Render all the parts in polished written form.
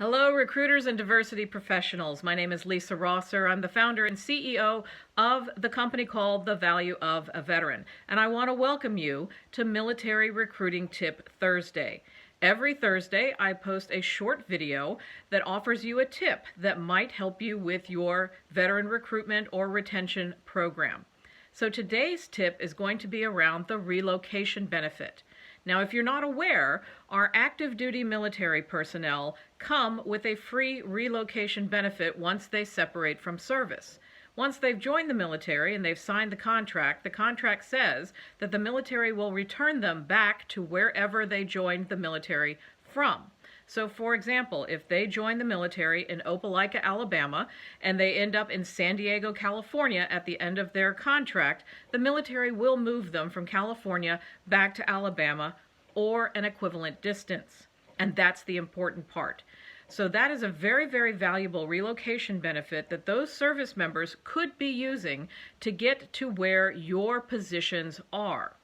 Hello, recruiters and diversity professionals. My name is Lisa Rosser. I'm the founder and CEO of the company called The Value of a Veteran. And I want to welcome you to Military Recruiting Tip Thursday. Every Thursday, I post a short video that offers you a tip that might help you with your veteran recruitment or retention program. So today's tip is going to be around the relocation benefit. Now, if you're not aware, our active duty military personnel come with a free relocation benefit once they separate from service. Once they've joined the military and they've signed the contract says that the military will return them back to wherever they joined the military from. So, for example, if they join the military in Opelika, Alabama, and they end up in San Diego, California at the end of their contract, the military will move them from California back to Alabama or an equivalent distance. And that's the important part. So that is a very, very valuable relocation benefit that those service members could be using to get to where your positions are.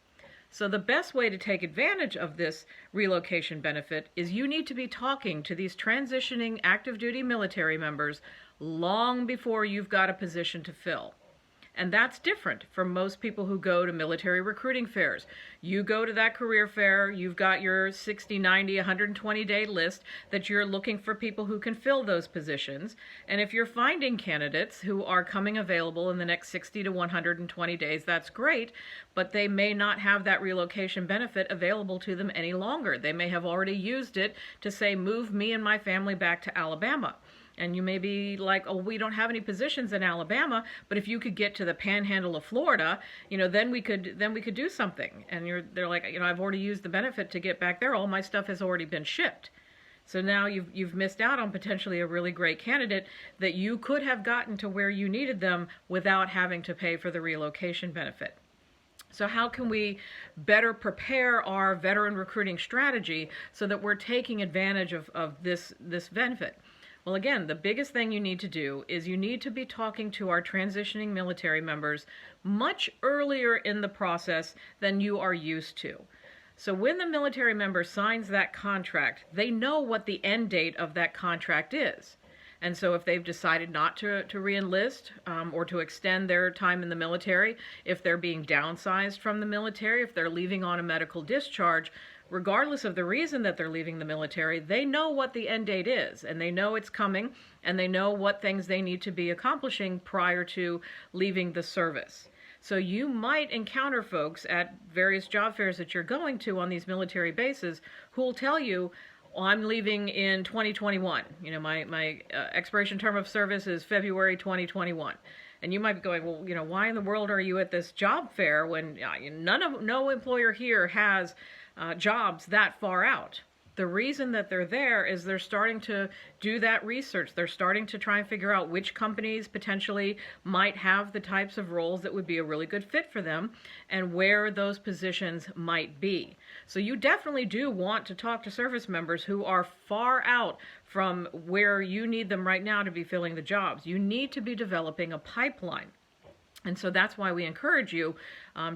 So the best way to take advantage of this relocation benefit is you need to be talking to these transitioning active duty military members long before you've got a position to fill. And that's different from most people who go to military recruiting fairs. You go to that career fair, you've got your 60, 90, 120-day list that you're looking for people who can fill those positions. And if you're finding candidates who are coming available in the next 60 to 120 days, that's great, but they may not have that relocation benefit available to them any longer. They may have already used it to say, move me and my family back to Alabama. And you may be like, oh, we don't have any positions in Alabama, but if you could get to the panhandle of Florida, then we could do something. And they're like, I've already used the benefit to get back there. All my stuff has already been shipped. So now you've missed out on potentially a really great candidate that you could have gotten to where you needed them without having to pay for the relocation benefit. So how can we better prepare our veteran recruiting strategy so that we're taking advantage of this benefit? Well, again, the biggest thing you need to do is you need to be talking to our transitioning military members much earlier in the process than you are used to. So when the military member signs that contract, they know what the end date of that contract is. And so if they've decided not to re-enlist or to extend their time in the military, if they're being downsized from the military, if they're leaving on a medical discharge, regardless of the reason that they're leaving the military, they know what the end date is, and they know it's coming, and they know what things they need to be accomplishing prior to leaving the service. So you might encounter folks at various job fairs that you're going to on these military bases who will tell you, well, I'm leaving in 2021. My expiration term of service is February 2021. And you might be going, well, why in the world are you at this job fair when no employer here has jobs that far out? The reason that they're there is they're starting to do that research. They're starting to try and figure out which companies potentially might have the types of roles that would be a really good fit for them and where those positions might be. So you definitely do want to talk to service members who are far out from where you need them right now to be filling the jobs. You need to be developing a pipeline. And so that's why we encourage you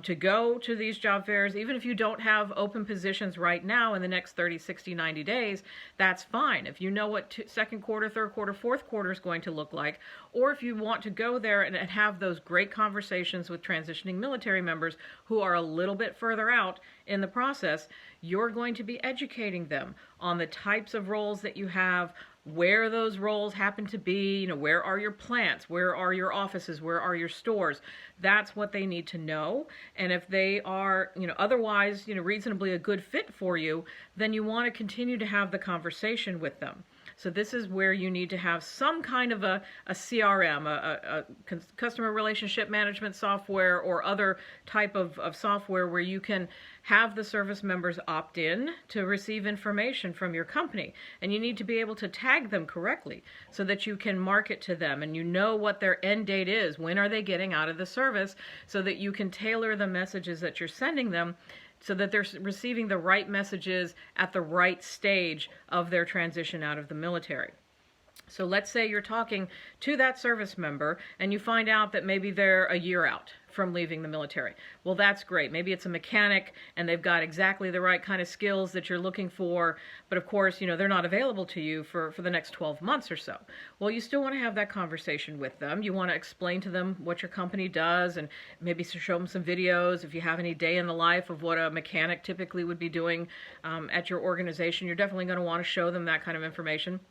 to go to these job fairs. Even if you don't have open positions right now in the next 30, 60, 90 days, that's fine. If you know what second quarter, third quarter, fourth quarter is going to look like, or if you want to go there and have those great conversations with transitioning military members who are a little bit further out in the process, you're going to be educating them on the types of roles that you have, where those roles happen to be, where are your plants, where are your offices, where are your stores. That's what they need to know. And if they are, otherwise, reasonably a good fit for you, then you want to continue to have the conversation with them. So this is where you need to have some kind of a CRM, a customer relationship management software or other type of software where you can have the service members opt in to receive information from your company. And you need to be able to tag them correctly so that you can market to them and you know what their end date is. When are they getting out of the service so that you can tailor the messages that you're sending them so that they're receiving the right messages at the right stage of their transition out of the military. So let's say you're talking to that service member and you find out that maybe they're a year out from leaving the military. Well, that's great. Maybe it's a mechanic and they've got exactly the right kind of skills that you're looking for, but of course, they're not available to you for the next 12 months or so. Well, you still want to have that conversation with them. You want to explain to them what your company does and maybe show them some videos. If you have any day in the life of what a mechanic typically would be doing at your organization, you're definitely going to want to show them that kind of information.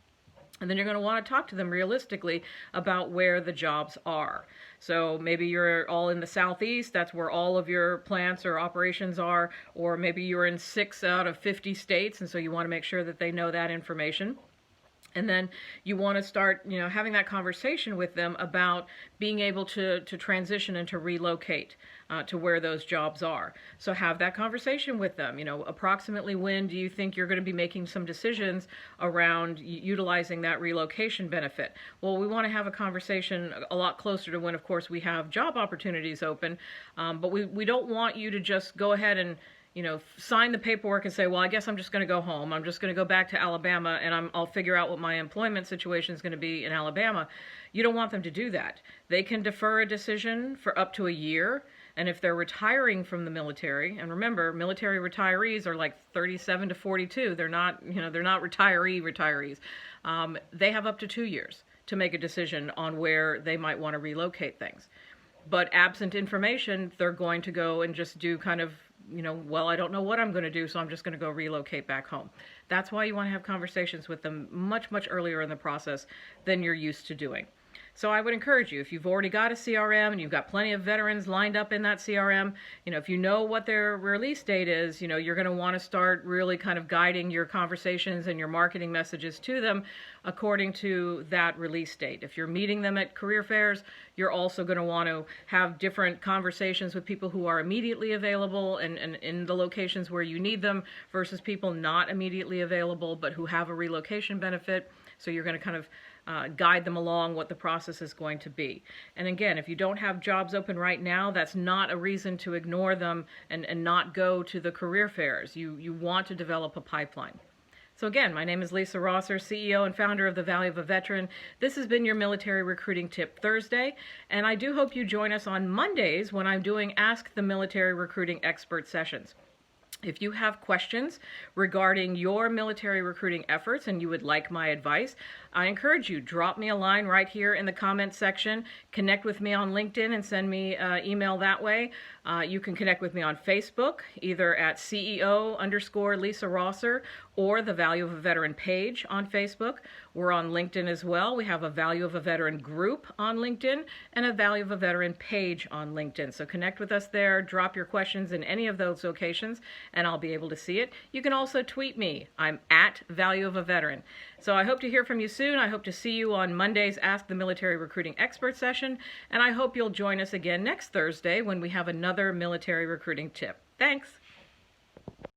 And then you're going to want to talk to them realistically about where the jobs are. So maybe you're all in the Southeast, that's where all of your plants or operations are, or maybe you're in 6 out of 50 states, and so you want to make sure that they know that information. And then you want to start, having that conversation with them about being able to transition and to relocate to where those jobs are. So have that conversation with them. Approximately when do you think you're going to be making some decisions around utilizing that relocation benefit? Well, we want to have a conversation a lot closer to when, of course, we have job opportunities open. But we don't want you to just go ahead and sign the paperwork and say, well, I guess I'm just going to go home. I'm just going to go back to Alabama and I'll figure out what my employment situation is going to be in Alabama. You don't want them to do that. They can defer a decision for up to a year. And if they're retiring from the military, and remember, military retirees are like 37 to 42. They're not, they're not retirees. They have up to 2 years to make a decision on where they might want to relocate things. But absent information, they're going to go and just do kind of, well, I don't know what I'm going to do, so I'm just going to go relocate back home. That's why you want to have conversations with them much, much earlier in the process than you're used to doing. So I would encourage you, if you've already got a CRM and you've got plenty of veterans lined up in that CRM, if you know what their release date is, you're going to want to start really kind of guiding your conversations and your marketing messages to them according to that release date. If you're meeting them at career fairs, you're also going to want to have different conversations with people who are immediately available and in the locations where you need them versus people not immediately available but who have a relocation benefit. So you're going to kind of guide them along what the process is going to be. And again, if you don't have jobs open right now, that's not a reason to ignore them and not go to the career fairs. You want to develop a pipeline. So again, my name is Lisa Rosser, CEO and founder of The Value of a Veteran. This has been your Military Recruiting Tip Thursday, and I do hope you join us on Mondays when I'm doing Ask the Military Recruiting Expert sessions. If you have questions regarding your military recruiting efforts and you would like my advice, I encourage you, drop me a line right here in the comment section, connect with me on LinkedIn and send me an email that way. You can connect with me on Facebook, either at CEO_Lisa Rosser or the Value of a Veteran page on Facebook. We're on LinkedIn as well. We have a Value of a Veteran group on LinkedIn and a Value of a Veteran page on LinkedIn. So connect with us there, drop your questions in any of those locations, and I'll be able to see it. You can also tweet me. I'm at Value of a Veteran. So I hope to hear from you soon. I hope to see you on Monday's Ask the Military Recruiting Expert session, and I hope you'll join us again next Thursday when we have another military recruiting tip. Thanks.